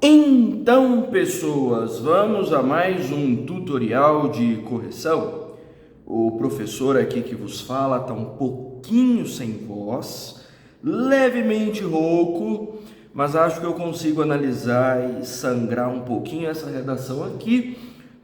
Então, pessoas, vamos a mais um tutorial de correção. O professor aqui que vos fala está um pouquinho sem voz, levemente rouco, mas acho que eu consigo analisar e sangrar um pouquinho essa redação aqui,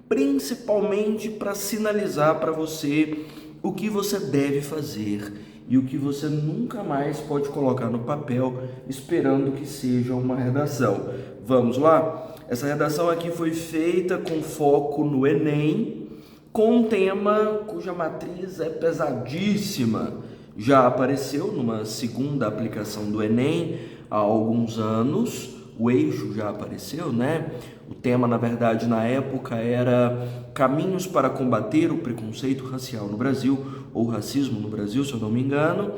principalmente para sinalizar para você o que você deve fazer e o que você nunca mais pode colocar no papel esperando que seja uma redação. Vamos lá? Essa redação aqui foi feita com foco no Enem, com um tema cuja matriz é pesadíssima. Já apareceu numa segunda aplicação do Enem há alguns anos, o eixo já apareceu, né? O tema, na verdade, na época era Caminhos para combater o preconceito racial no Brasil, ou racismo no Brasil, se eu não me engano.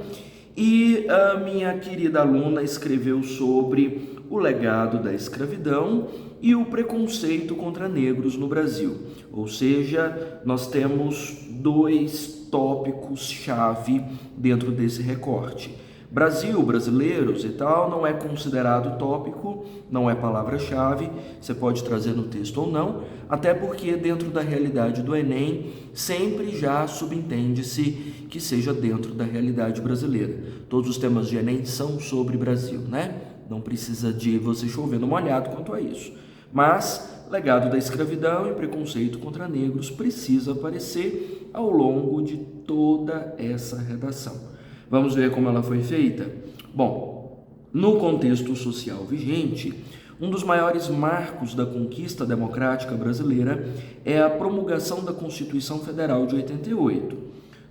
E a minha querida aluna escreveu sobre o legado da escravidão e o preconceito contra negros no Brasil. Ou seja, nós temos dois tópicos-chave dentro desse recorte. Brasil, brasileiros e tal, não é considerado tópico, não é palavra-chave, você pode trazer no texto ou não, até porque dentro da realidade do Enem, sempre já subentende-se que seja dentro da realidade brasileira. Todos os temas de Enem são sobre Brasil, né? Não precisa de você chover no molhado quanto a isso. Mas legado da escravidão e preconceito contra negros precisa aparecer ao longo de toda essa redação. Vamos ver como ela foi feita? Bom, no contexto social vigente, um dos maiores marcos da conquista democrática brasileira é a promulgação da Constituição Federal de 88,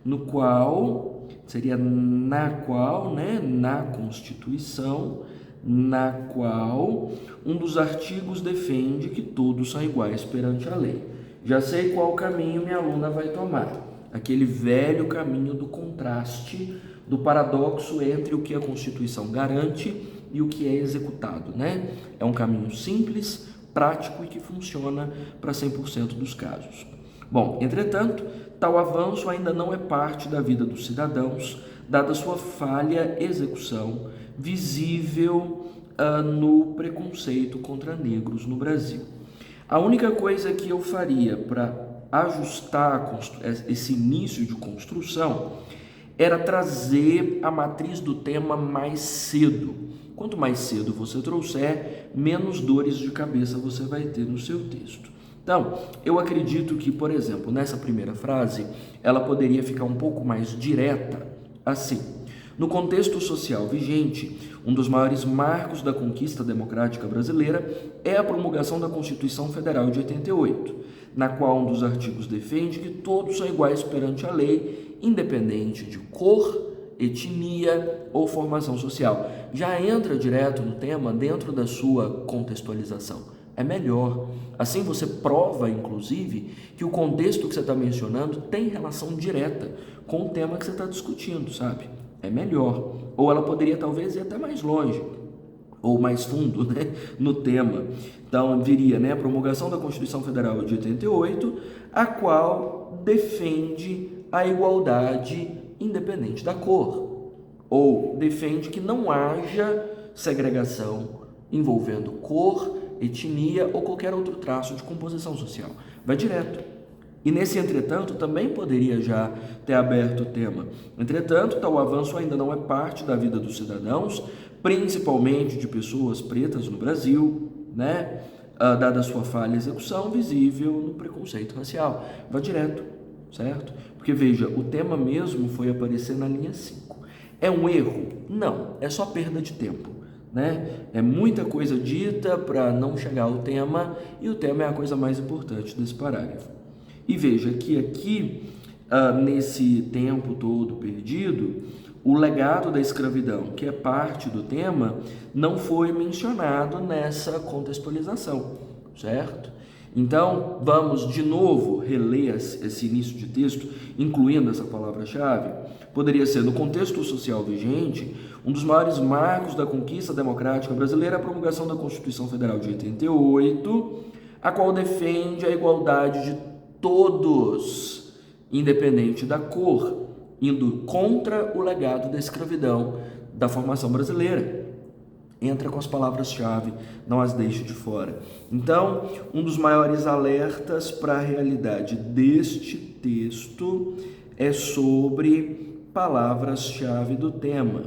no qual, seria na qual, né, na Constituição, na qual um dos artigos defende que todos são iguais perante a lei. Já sei qual caminho minha aluna vai tomar, aquele velho caminho do contraste, do paradoxo entre o que a Constituição garante e o que é executado, né? É um caminho simples, prático e que funciona para 100% dos casos. Bom, entretanto, tal avanço ainda não é parte da vida dos cidadãos, dada sua falha execução visível no preconceito contra negros no Brasil. A única coisa que eu faria para ajustar esse início de construção era trazer a matriz do tema mais cedo. Quanto mais cedo você trouxer, menos dores de cabeça você vai ter no seu texto. Então, eu acredito que, por exemplo, nessa primeira frase, ela poderia ficar um pouco mais direta, assim. No contexto social vigente, um dos maiores marcos da conquista democrática brasileira é a promulgação da Constituição Federal de 88, na qual um dos artigos defende que todos são iguais perante a lei, independente de cor, etnia ou formação social. Já entra direto no tema dentro da sua contextualização. É melhor. Assim você prova, inclusive, que o contexto que você está mencionando tem relação direta com o tema que você está discutindo, sabe? É melhor. Ou ela poderia talvez ir até mais longe, ou mais fundo, né, no tema. Então, viria, né, a promulgação da Constituição Federal de 88, a qual defende a igualdade independente da cor, ou defende que não haja segregação envolvendo cor, etnia ou qualquer outro traço de composição social. Vai direto. E nesse entretanto também poderia já ter aberto o tema. Entretanto, tal avanço ainda não é parte da vida dos cidadãos, principalmente de pessoas pretas no Brasil, né? Dada a sua falha execução visível no preconceito racial. Vai direto, certo? Porque veja, o tema mesmo foi aparecer na linha 5. É um erro? Não, é só perda de tempo, né? É muita coisa dita para não chegar ao tema, e o tema é a coisa mais importante desse parágrafo. E veja que aqui, nesse tempo todo perdido, o legado da escravidão, que é parte do tema, não foi mencionado nessa contextualização, certo? Então, vamos de novo reler esse início de texto, incluindo essa palavra-chave. Poderia ser, no contexto social vigente, um dos maiores marcos da conquista democrática brasileira é a promulgação da Constituição Federal de 88, a qual defende a igualdade de todos, independente da cor, indo contra o legado da escravidão da formação brasileira. entra com as palavras-chave, não as deixe de fora. Então, um dos maiores alertas para a realidade deste texto é sobre palavras-chave do tema.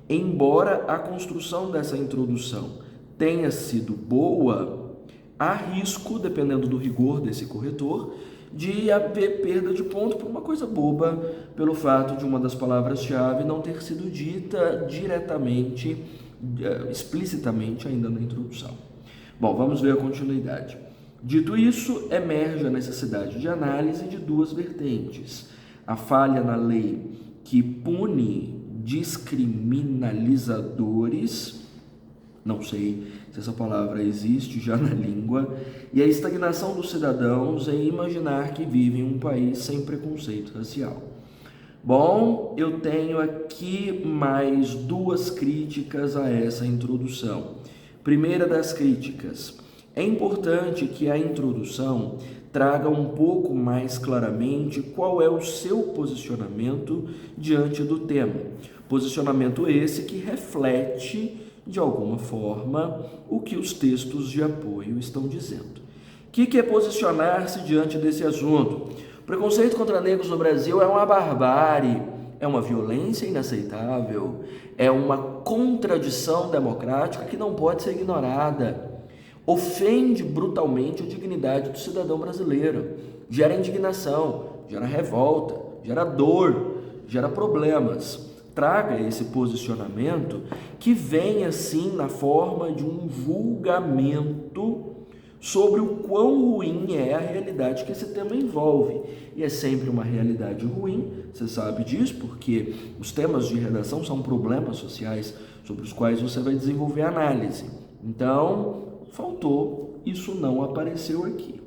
Embora a construção dessa introdução tenha sido boa, há risco, dependendo do rigor desse corretor, de haver perda de ponto por uma coisa boba, pelo fato de uma das palavras-chave não ter sido dita diretamente, explicitamente ainda na introdução. Bom, vamos ver a continuidade. Dito isso, emerge a necessidade de análise de duas vertentes. A falha na lei que pune descriminalizadores, não sei se essa palavra existe já na língua, e a estagnação dos cidadãos em imaginar que vivem em um país sem preconceito racial. Bom, eu tenho aqui mais duas críticas a essa introdução. Primeira das críticas: é importante que a introdução traga um pouco mais claramente qual é o seu posicionamento diante do tema. Posicionamento esse que reflete, de alguma forma, o que os textos de apoio estão dizendo. O que é posicionar-se diante desse assunto? O preconceito contra negros no Brasil é uma barbárie, é uma violência inaceitável, é uma contradição democrática que não pode ser ignorada. Ofende brutalmente a dignidade do cidadão brasileiro, gera indignação, gera revolta, gera dor, gera problemas. Traga esse posicionamento que vem assim na forma de um julgamento sobre o quão ruim é a realidade que esse tema envolve. E é sempre uma realidade ruim, você sabe disso, porque os temas de redação são problemas sociais sobre os quais você vai desenvolver análise. Então, faltou, isso não apareceu aqui.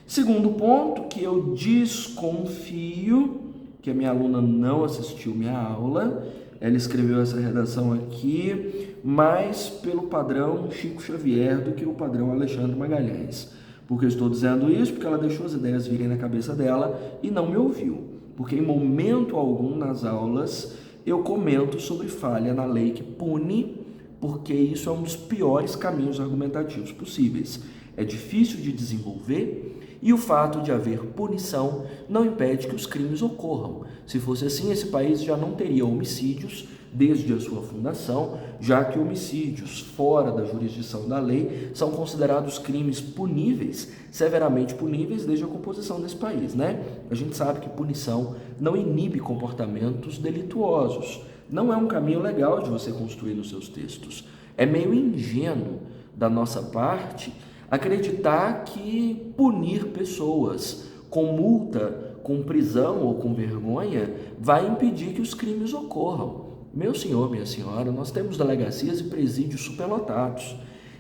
Segundo ponto, que eu desconfio que a minha aluna não assistiu minha aula, ela escreveu essa redação aqui mais pelo padrão Chico Xavier do que o padrão Alexandre Magalhães. Por que eu estou dizendo isso? Porque ela deixou as ideias virem na cabeça dela e não me ouviu. Porque em momento algum nas aulas eu comento sobre falha na lei que pune, porque isso é um dos piores caminhos argumentativos possíveis. É difícil de desenvolver e o fato de haver punição não impede que os crimes ocorram. Se fosse assim, esse país já não teria homicídios desde a sua fundação, já que homicídios fora da jurisdição da lei são considerados crimes puníveis, severamente puníveis desde a composição desse país, né? A gente sabe que punição não inibe comportamentos delituosos. Não é um caminho legal de você construir nos seus textos. É meio ingênuo da nossa parte acreditar que punir pessoas com multa, com prisão ou com vergonha vai impedir que os crimes ocorram. Meu senhor, minha senhora, nós temos delegacias e presídios superlotados.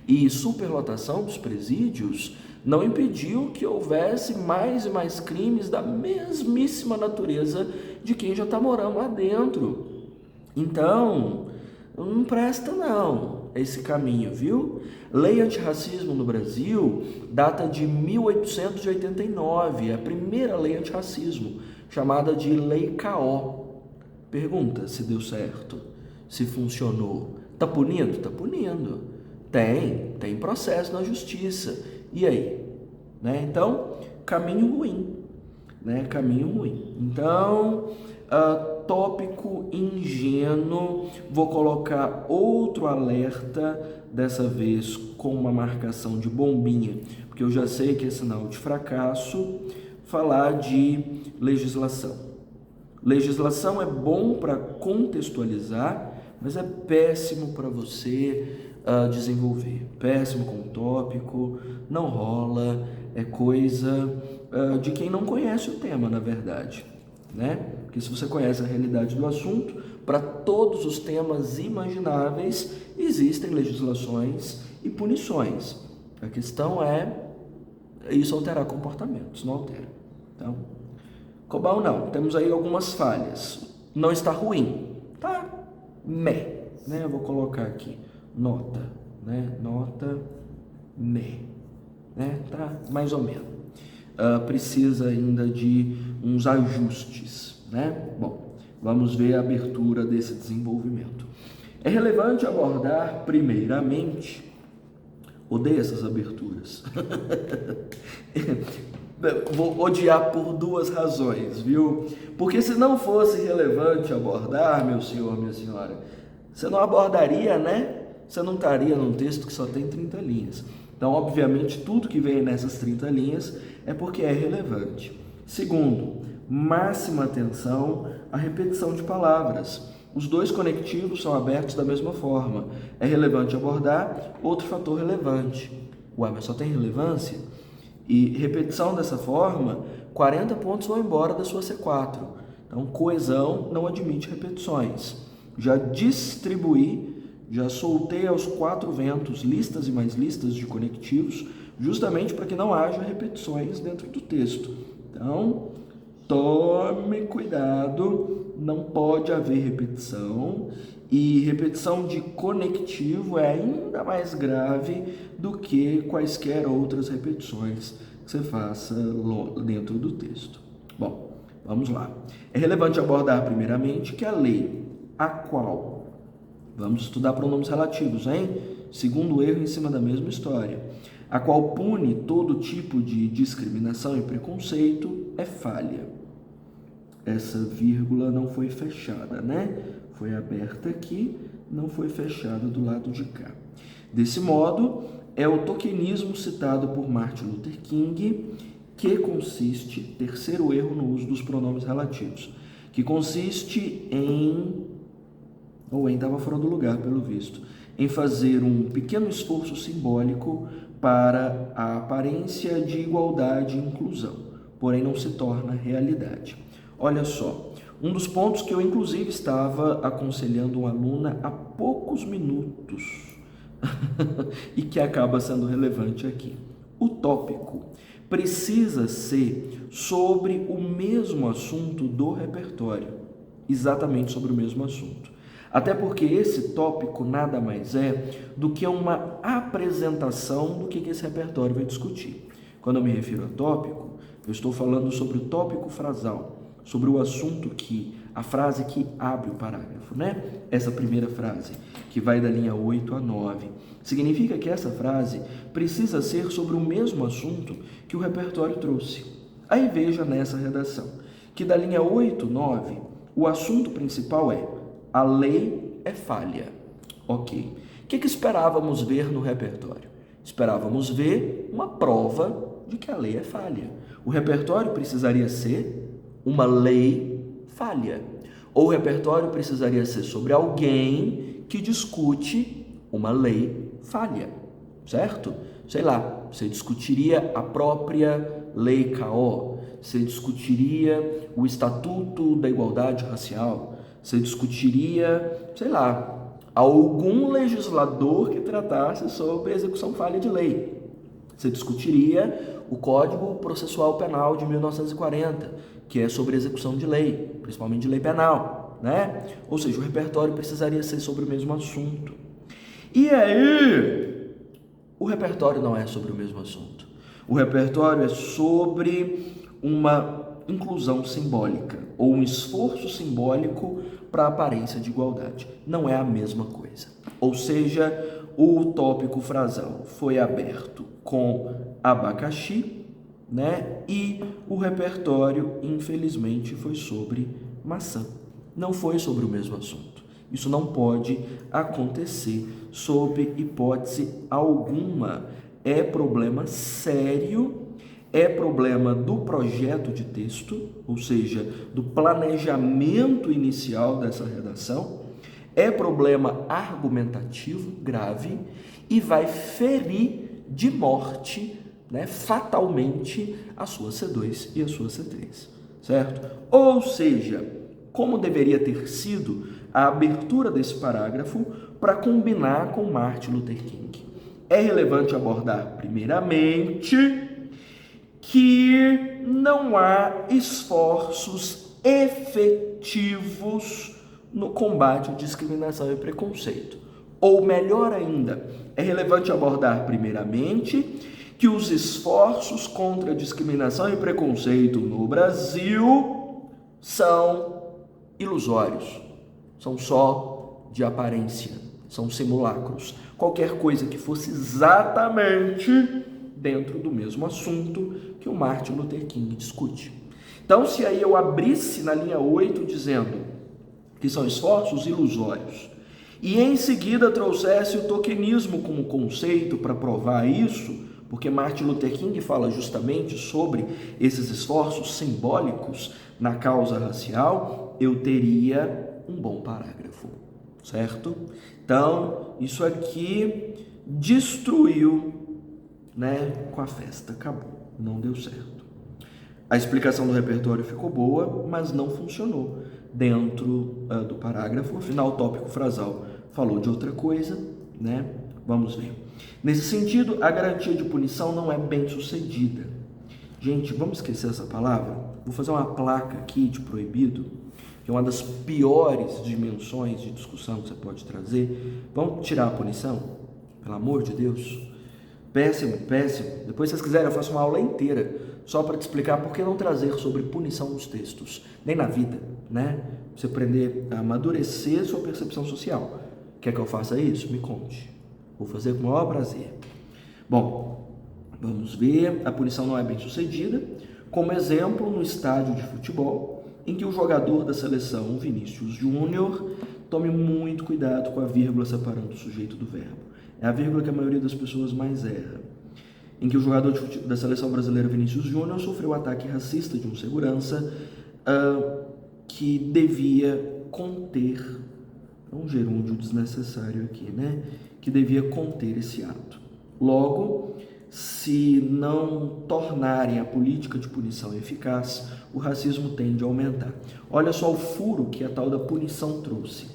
E superlotação dos presídios não impediu que houvesse mais e mais crimes da mesmíssima natureza de quem já está morando lá dentro. Então, não presta não esse caminho, viu? Lei antirracismo no Brasil data de 1889, a primeira lei antirracismo, chamada de Lei K.O. Pergunta se deu certo, se funcionou. Tá punindo? Tá punindo. Tem processo na justiça. E aí? Né? Então, caminho ruim. Né? Caminho ruim. Então, tópico ingênuo, vou colocar outro alerta, dessa vez com uma marcação de bombinha, porque eu já sei que é sinal de fracasso falar de legislação. Legislação é bom para contextualizar, mas é péssimo para você desenvolver. Péssimo como tópico, não rola, é coisa de quem não conhece o tema, na verdade. Né? Porque se você conhece a realidade do assunto, para todos os temas imagináveis existem legislações e punições. A questão é isso alterar comportamentos, não altera. Então, Cobal não, temos aí algumas falhas. Não está ruim, tá? Né? Eu vou colocar aqui nota, né? Nota né? Tá mais ou menos. Precisa ainda de uns ajustes, né? Bom, vamos ver a abertura desse desenvolvimento. É relevante abordar, primeiramente, odeio essas aberturas. Vou odiar por duas razões, viu? Porque se não fosse relevante abordar, meu senhor, minha senhora, você não abordaria, né? Você não estaria num texto que só tem 30 linhas. Então, obviamente, tudo que vem nessas 30 linhas é porque é relevante. Segundo, máxima atenção à repetição de palavras. Os dois conectivos são abertos da mesma forma. É relevante abordar, outro fator relevante. Ué, mas só tem relevância? E repetição dessa forma, 40 pontos vão embora da sua C4. Então, coesão não admite repetições. Já distribuí, já soltei aos quatro ventos listas e mais listas de conectivos, justamente para que não haja repetições dentro do texto. Então, tome cuidado, não pode haver repetição, e repetição de conectivo é ainda mais grave do que quaisquer outras repetições que você faça dentro do texto. Bom, vamos lá. É relevante abordar primeiramente que a lei, a qual, vamos estudar pronomes relativos, hein? Segundo erro em cima da mesma história, a qual pune todo tipo de discriminação e preconceito, é falha. Essa vírgula não foi fechada, né? Foi aberta aqui, não foi fechada do lado de cá. Desse modo, é o tokenismo citado por Martin Luther King, que consiste, terceiro erro no uso dos pronomes relativos, que consiste em, ou em estava fora do lugar, pelo visto, em fazer um pequeno esforço simbólico para a aparência de igualdade e inclusão, porém não se torna realidade. Olha só, um dos pontos que eu inclusive estava aconselhando uma aluna há poucos minutos e que acaba sendo relevante aqui. O tópico precisa ser sobre o mesmo assunto do repertório, exatamente sobre o mesmo assunto. Até porque esse tópico nada mais é do que uma apresentação do que esse repertório vai discutir. Quando eu me refiro a tópico, eu estou falando sobre o tópico frasal, sobre o assunto que, a frase que abre o parágrafo, né? Essa primeira frase, que vai da linha 8 a 9. Significa que essa frase precisa ser sobre o mesmo assunto que o repertório trouxe. Aí veja nessa redação, que da linha 8 a 9, o assunto principal é: a lei é falha. Ok. O que esperávamos ver no repertório? Esperávamos ver uma prova de que a lei é falha. O repertório precisaria ser uma lei falha. Ou o repertório precisaria ser sobre alguém que discute uma lei falha, certo? Sei lá, você discutiria a própria lei KO, você discutiria o Estatuto da Igualdade Racial, você discutiria, sei lá, algum legislador que tratasse sobre execução falha de lei. Você discutiria o Código Processual Penal de 1940, que é sobre execução de lei, principalmente de lei penal, né? Ou seja, o repertório precisaria ser sobre o mesmo assunto. E aí, o repertório não é sobre o mesmo assunto. O repertório é sobre uma inclusão simbólica, ou um esforço simbólico para a aparência de igualdade. Não é a mesma coisa. Ou seja, o tópico frasal foi aberto com abacaxi, né? E o repertório, infelizmente, foi sobre maçã. Não foi sobre o mesmo assunto. Isso não pode acontecer sob hipótese alguma. É problema sério, é problema do projeto de texto, ou seja, do planejamento inicial dessa redação, é problema argumentativo grave e vai ferir de morte, né, fatalmente, a sua C2 e a sua C3, certo? Ou seja, como deveria ter sido a abertura desse parágrafo para combinar com Martin Luther King. É relevante abordar, primeiramente, que não há esforços efetivos no combate à discriminação e preconceito. Ou melhor ainda, é relevante abordar, primeiramente, que os esforços contra a discriminação e preconceito no Brasil são ilusórios, são só de aparência, são simulacros. Qualquer coisa que fosse exatamente dentro do mesmo assunto que o Martin Luther King discute. Então, se aí eu abrisse na linha 8 dizendo que são esforços ilusórios, e em seguida trouxesse o tokenismo como conceito para provar isso, porque Martin Luther King fala justamente sobre esses esforços simbólicos na causa racial, eu teria um bom parágrafo, certo? Então, isso aqui destruiu, né, com a festa, acabou, não deu certo. A explicação do repertório ficou boa, mas não funcionou dentro do parágrafo, afinal o tópico frasal falou de outra coisa, né? Vamos ver. Nesse sentido, a garantia de punição não é bem sucedida. Gente, vamos esquecer essa palavra? Vou fazer uma placa aqui de proibido, que é uma das piores dimensões de discussão que você pode trazer. Vamos tirar a punição? Pelo amor de Deus. Péssimo, péssimo. Depois, se vocês quiserem, eu faço uma aula inteira só para te explicar por que não trazer sobre punição nos textos, nem na vida, né? Você aprender a amadurecer sua percepção social. Quer que eu faça isso? Me conte. Vou fazer com o maior prazer. Bom, vamos ver. A punição não é bem sucedida. Como exemplo, no estádio de futebol, em que o jogador da seleção, Vinícius Júnior, tome muito cuidado com a vírgula separando o sujeito do verbo. É a vírgula que a maioria das pessoas mais erra. Em que o jogador da seleção brasileira, Vinícius Júnior, sofreu um ataque racista de um segurança que devia conter, um gerúndio desnecessário aqui, né? Que devia conter esse ato. Logo, se não tornarem a política de punição eficaz, o racismo tende a aumentar. Olha só o furo que a tal da punição trouxe.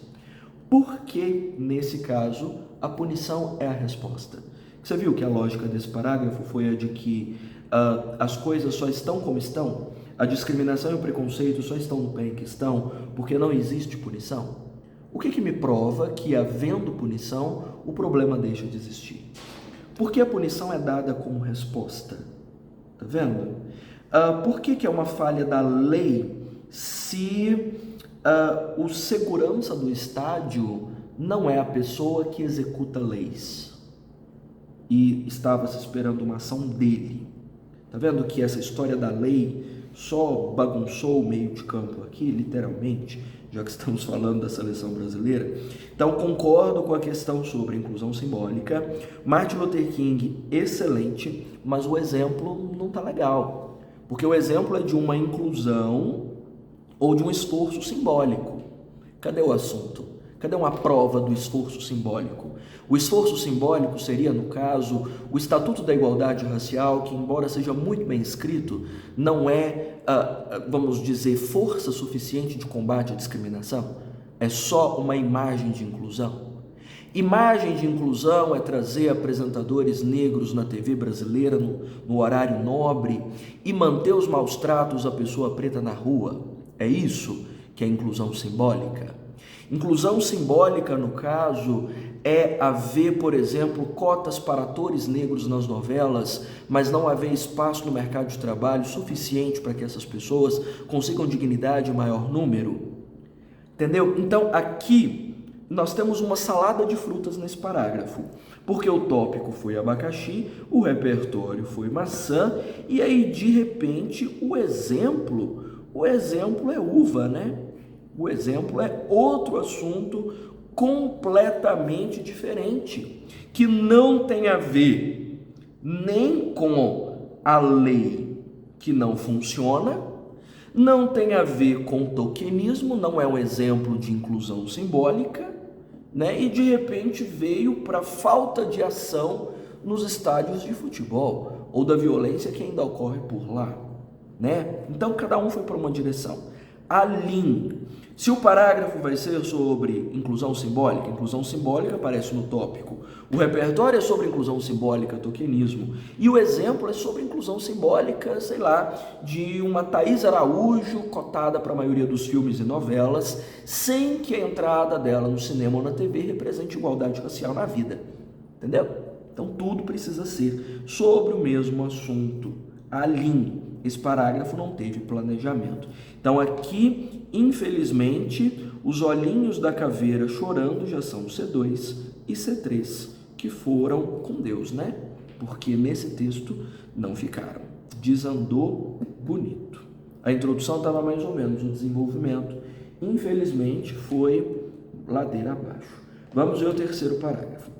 Por que, nesse caso, a punição é a resposta? Você viu que a lógica desse parágrafo foi a de que as coisas só estão como estão? A discriminação e o preconceito só estão no pé em que estão porque não existe punição? O que me prova que, havendo punição, o problema deixa de existir? Porque a punição é dada como resposta. Tá vendo? Por que é uma falha da lei se o segurança do estádio não é a pessoa que executa leis? E estava se esperando uma ação dele. Tá vendo que essa história da lei só bagunçou o meio de campo aqui, literalmente, já que estamos falando da seleção brasileira? Então, concordo com a questão sobre inclusão simbólica. Martin Luther King, excelente, mas o exemplo não tá legal. Porque o exemplo é de uma inclusão ou de um esforço simbólico. Cadê o assunto? Cadê uma prova do esforço simbólico? O esforço simbólico seria, no caso, o Estatuto da Igualdade Racial, que, embora seja muito bem escrito, não é, vamos dizer, força suficiente de combate à discriminação. É só uma imagem de inclusão. Imagem de inclusão é trazer apresentadores negros na TV brasileira no horário nobre e manter os maus tratos à pessoa preta na rua. É isso que é inclusão simbólica. Inclusão simbólica, no caso, é haver, por exemplo, cotas para atores negros nas novelas, mas não haver espaço no mercado de trabalho suficiente para que essas pessoas consigam dignidade em maior número. Entendeu? Então, aqui nós temos uma salada de frutas nesse parágrafo, porque o tópico foi abacaxi, o repertório foi maçã, e aí, de repente, o exemplo é uva, né? O exemplo é outro assunto completamente diferente, que não tem a ver nem com a lei que não funciona, não tem a ver com tokenismo, não é um exemplo de inclusão simbólica, né? E de repente veio para falta de ação nos estádios de futebol, ou da violência que ainda ocorre por lá, né? Então cada um foi para uma direção. Alinhe. Se o parágrafo vai ser sobre inclusão simbólica aparece no tópico. O repertório é sobre inclusão simbólica, tokenismo. E o exemplo é sobre inclusão simbólica, sei lá, de uma Thaís Araújo, cotada para a maioria dos filmes e novelas, sem que a entrada dela no cinema ou na TV represente igualdade racial na vida. Entendeu? Então tudo precisa ser sobre o mesmo assunto. alinhe. Esse parágrafo não teve planejamento. Então aqui, infelizmente, os olhinhos da caveira chorando já são C2 e C3, que foram com Deus, né? Porque nesse texto não ficaram. Desandou bonito. A introdução estava mais ou menos, o desenvolvimento, infelizmente, foi ladeira abaixo. Vamos ver o terceiro parágrafo.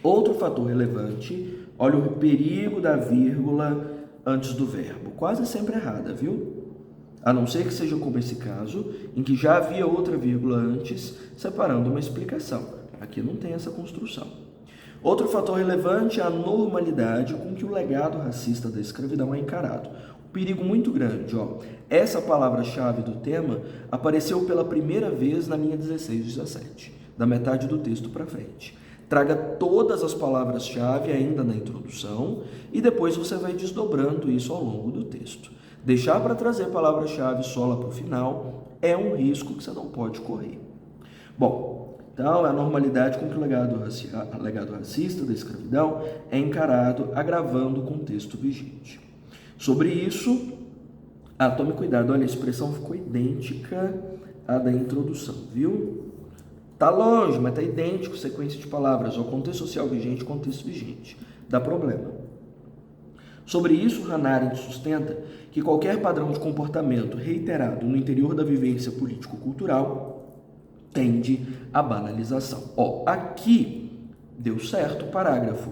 Outro fator relevante, olha o perigo da vírgula antes do verbo. Quase sempre errada, viu? A não ser que seja como esse caso, em que já havia outra vírgula antes, separando uma explicação. Aqui não tem essa construção. Outro fator relevante é a normalidade com que o legado racista da escravidão é encarado. Um perigo muito grande, ó. Essa palavra-chave do tema apareceu pela primeira vez na linha 16 e 17, da metade do texto para frente. Traga todas as palavras-chave ainda na introdução e depois você vai desdobrando isso ao longo do texto. Deixar para trazer palavra-chave só lá para o final é um risco que você não pode correr. Bom, então a normalidade com que o legado racista da escravidão é encarado, agravando o contexto vigente. Sobre isso, tome cuidado, olha, a expressão ficou idêntica à da introdução, viu? Está longe, mas está idêntico, sequência de palavras, o contexto social vigente, contexto vigente. Dá problema. Sobre isso, Hannah Arendt sustenta que qualquer padrão de comportamento reiterado no interior da vivência político-cultural tende à banalização. Ó, aqui deu certo o parágrafo.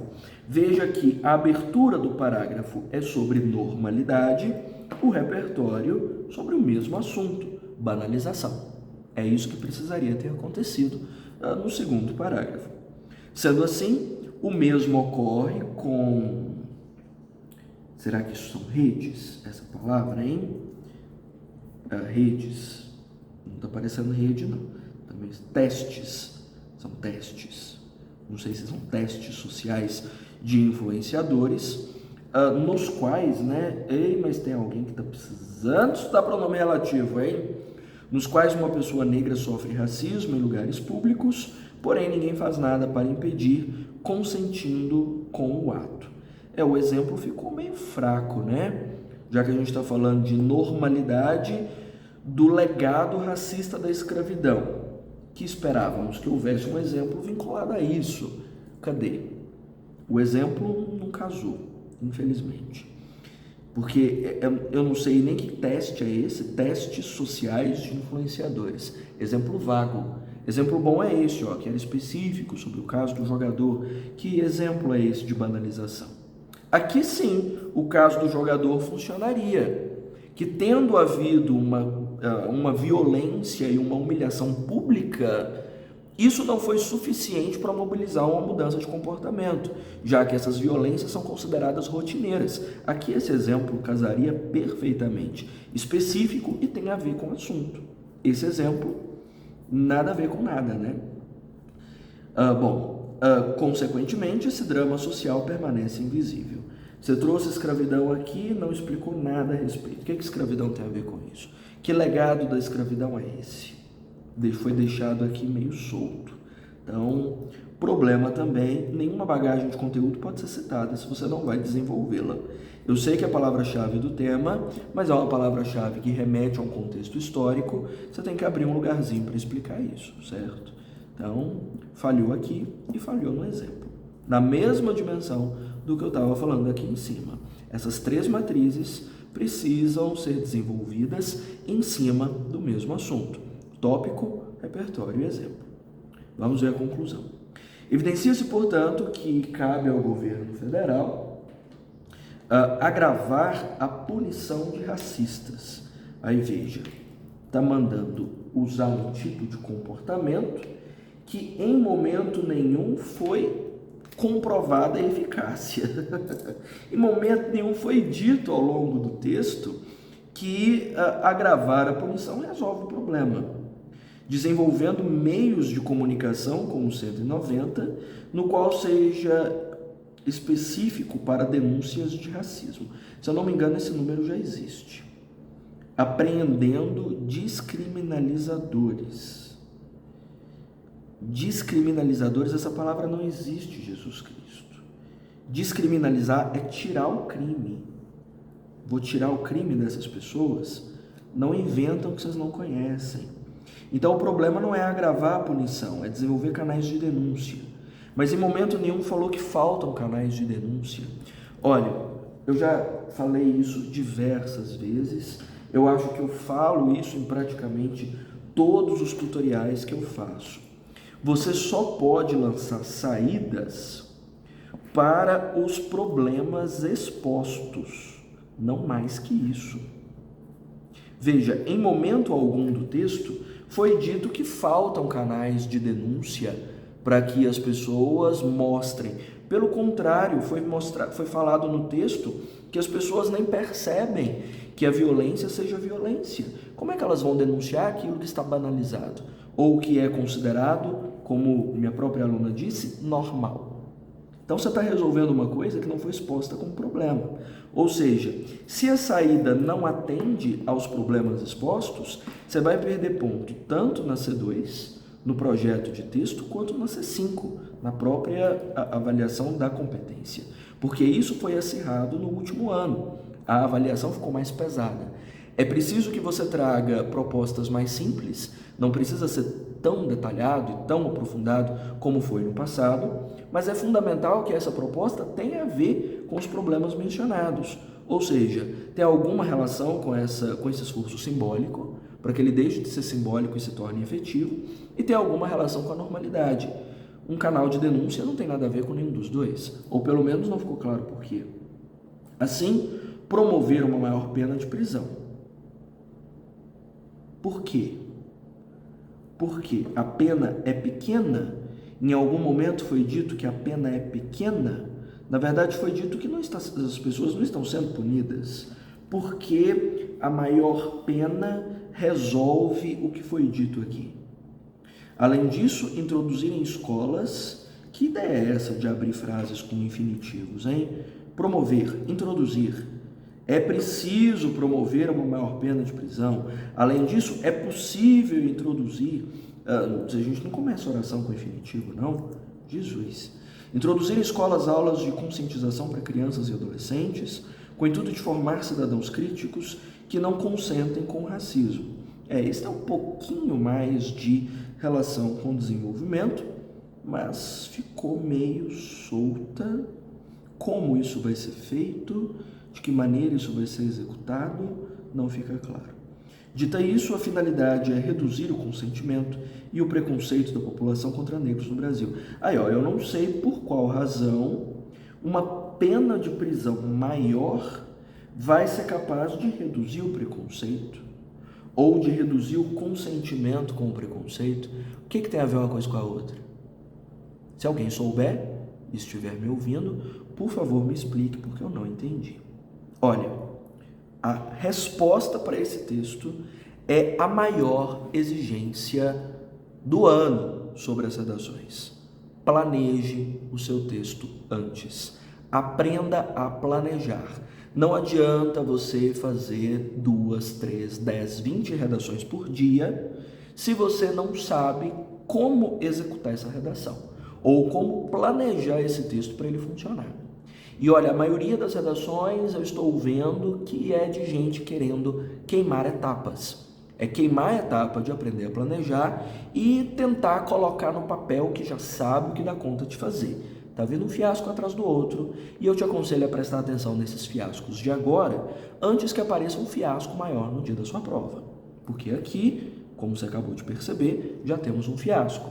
Veja que a abertura do parágrafo é sobre normalidade, o repertório sobre o mesmo assunto, banalização. É isso que precisaria ter acontecido no segundo parágrafo. Sendo assim, o mesmo ocorre com... Será que isso são redes? Essa palavra, hein? Redes. Não está parecendo rede, não. Também testes. São testes. Não sei se são testes sociais de influenciadores, nos quais, né? Ei, mas tem alguém que está precisando estudar pronome relativo, hein? Nos quais uma pessoa negra sofre racismo em lugares públicos, porém ninguém faz nada para impedir, consentindo com o ato. O exemplo ficou meio fraco, né? Já que a gente está falando de normalidade do legado racista da escravidão, que esperávamos que houvesse um exemplo vinculado a isso. Cadê? O exemplo não casou, infelizmente. Porque eu não sei nem que teste é esse, testes sociais de influenciadores. Exemplo vago. Exemplo bom é esse, ó, que era específico sobre o caso do jogador. Que exemplo é esse de banalização? Aqui sim, o caso do jogador funcionaria. Que tendo havido uma violência e uma humilhação pública, isso não foi suficiente para mobilizar uma mudança de comportamento, já que essas violências são consideradas rotineiras. Aqui esse exemplo casaria perfeitamente, específico e tem a ver com o assunto. Esse exemplo, nada a ver com nada, né? Consequentemente, esse drama social permanece invisível. Você trouxe escravidão aqui, não explicou nada a respeito. O que escravidão tem a ver com isso? Que legado da escravidão é esse? Foi deixado aqui meio solto. Então, problema também, nenhuma bagagem de conteúdo pode ser citada se você não vai desenvolvê-la. Eu sei que é a palavra-chave do tema, mas é uma palavra-chave que remete a um contexto histórico, você tem que abrir um lugarzinho para explicar isso, certo? Então, falhou aqui e falhou no exemplo. Na mesma dimensão do que eu estava falando aqui em cima. Essas três matrizes precisam ser desenvolvidas em cima do mesmo assunto. Tópico, repertório e exemplo. Vamos ver a conclusão. Evidencia-se, portanto, que cabe ao governo federal agravar a punição de racistas. Aí veja, está mandando usar um tipo de comportamento que em momento nenhum foi comprovada a eficácia. Em momento nenhum foi dito ao longo do texto que agravar a punição resolve o problema. Desenvolvendo meios de comunicação, como o 190, no qual seja específico para denúncias de racismo. Se eu não me engano, esse número já existe. Apreendendo descriminalizadores. Descriminalizadores, essa palavra não existe, Jesus Cristo. Descriminalizar é tirar o crime. vou tirar o crime dessas pessoas, não inventam o que vocês não conhecem. Então o problema não é agravar a punição, é desenvolver canais de denúncia. Mas em momento nenhum falou que faltam canais de denúncia. Olha, eu já falei isso diversas vezes, eu acho que eu falo isso em praticamente todos os tutoriais que eu faço. Você só pode lançar saídas para os problemas expostos, não mais que isso. Veja, em momento algum do texto foi dito que faltam canais de denúncia para que as pessoas mostrem. Pelo contrário, foi falado no texto que as pessoas nem percebem que a violência seja violência. Como é que elas vão denunciar aquilo que está banalizado? Ou que é considerado, como minha própria aluna disse, normal? Então você está resolvendo uma coisa que não foi exposta como problema. Ou seja, se a saída não atende aos problemas expostos, você vai perder ponto tanto na C2, no projeto de texto, quanto na C5, na própria avaliação da competência. Porque isso foi acirrado no último ano. A avaliação ficou mais pesada. É preciso que você traga propostas mais simples, não precisa ser tão detalhado e tão aprofundado como foi no passado, mas é fundamental que essa proposta tenha a ver com os problemas mencionados, ou seja, tem alguma relação com esse esforço simbólico, para que ele deixe de ser simbólico e se torne efetivo, e tem alguma relação com a normalidade. Um canal de denúncia não tem nada a ver com nenhum dos dois, ou pelo menos não ficou claro por quê. Assim, promover uma maior pena de prisão. Por quê? Porque a pena é pequena. Em algum momento foi dito que a pena é pequena. Na verdade, foi dito que as pessoas não estão sendo punidas, porque a maior pena resolve o que foi dito aqui. Além disso, introduzir em escolas, que ideia é essa de abrir frases com infinitivos, hein? Promover, introduzir. É preciso promover uma maior pena de prisão. Além disso, é possível introduzir... a gente não começa a oração com infinitivo, não? Jesus. Introduzir em escolas aulas de conscientização para crianças e adolescentes, com o intuito de formar cidadãos críticos que não consentem com o racismo. Isso é um pouquinho mais de relação com o desenvolvimento, mas ficou meio solta. Como isso vai ser feito, de que maneira isso vai ser executado, não fica claro. Dita isso, a finalidade é reduzir o consentimento e o preconceito da população contra negros no Brasil. Eu não sei por qual razão uma pena de prisão maior vai ser capaz de reduzir o preconceito ou de reduzir o consentimento com o preconceito. O que tem a ver uma coisa com a outra? Se alguém souber e estiver me ouvindo, por favor, me explique, porque eu não entendi. Olha, a resposta para esse texto é a maior exigência do ano sobre as redações. Planeje o seu texto antes. Aprenda a planejar. Não adianta você fazer 2, 3, 10, 20 redações por dia se você não sabe como executar essa redação ou como planejar esse texto para ele funcionar. E olha, a maioria das redações eu estou vendo que é de gente querendo queimar etapas. É queimar a etapa de aprender a planejar e tentar colocar no papel que já sabe o que dá conta de fazer. Está vindo um fiasco atrás do outro e eu te aconselho a prestar atenção nesses fiascos de agora, antes que apareça um fiasco maior no dia da sua prova. Porque aqui, como você acabou de perceber, já temos um fiasco.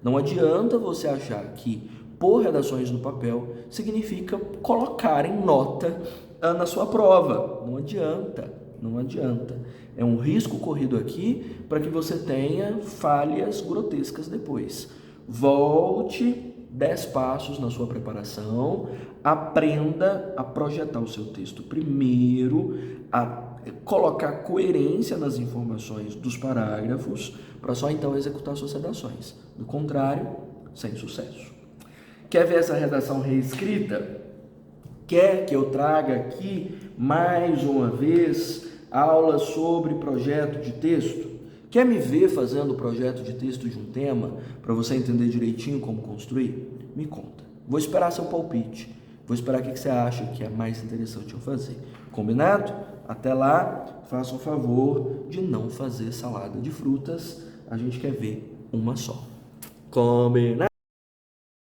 Não adianta você achar que pôr redações no papel significa colocar em nota na sua prova. Não adianta, não adianta. É um risco corrido aqui para que você tenha falhas grotescas depois. Volte 10 passos na sua preparação, aprenda a projetar o seu texto primeiro, a colocar coerência nas informações dos parágrafos, para só então executar suas redações. Do contrário, sem sucesso. Quer ver essa redação reescrita? Quer que eu traga aqui mais uma vez aulas sobre projeto de texto? Quer me ver fazendo o projeto de texto de um tema para você entender direitinho como construir? Me conta. Vou esperar seu palpite. Vou esperar o que você acha que é mais interessante eu fazer. Combinado? Até lá, faça o favor de não fazer salada de frutas. A gente quer ver uma só. Combinado?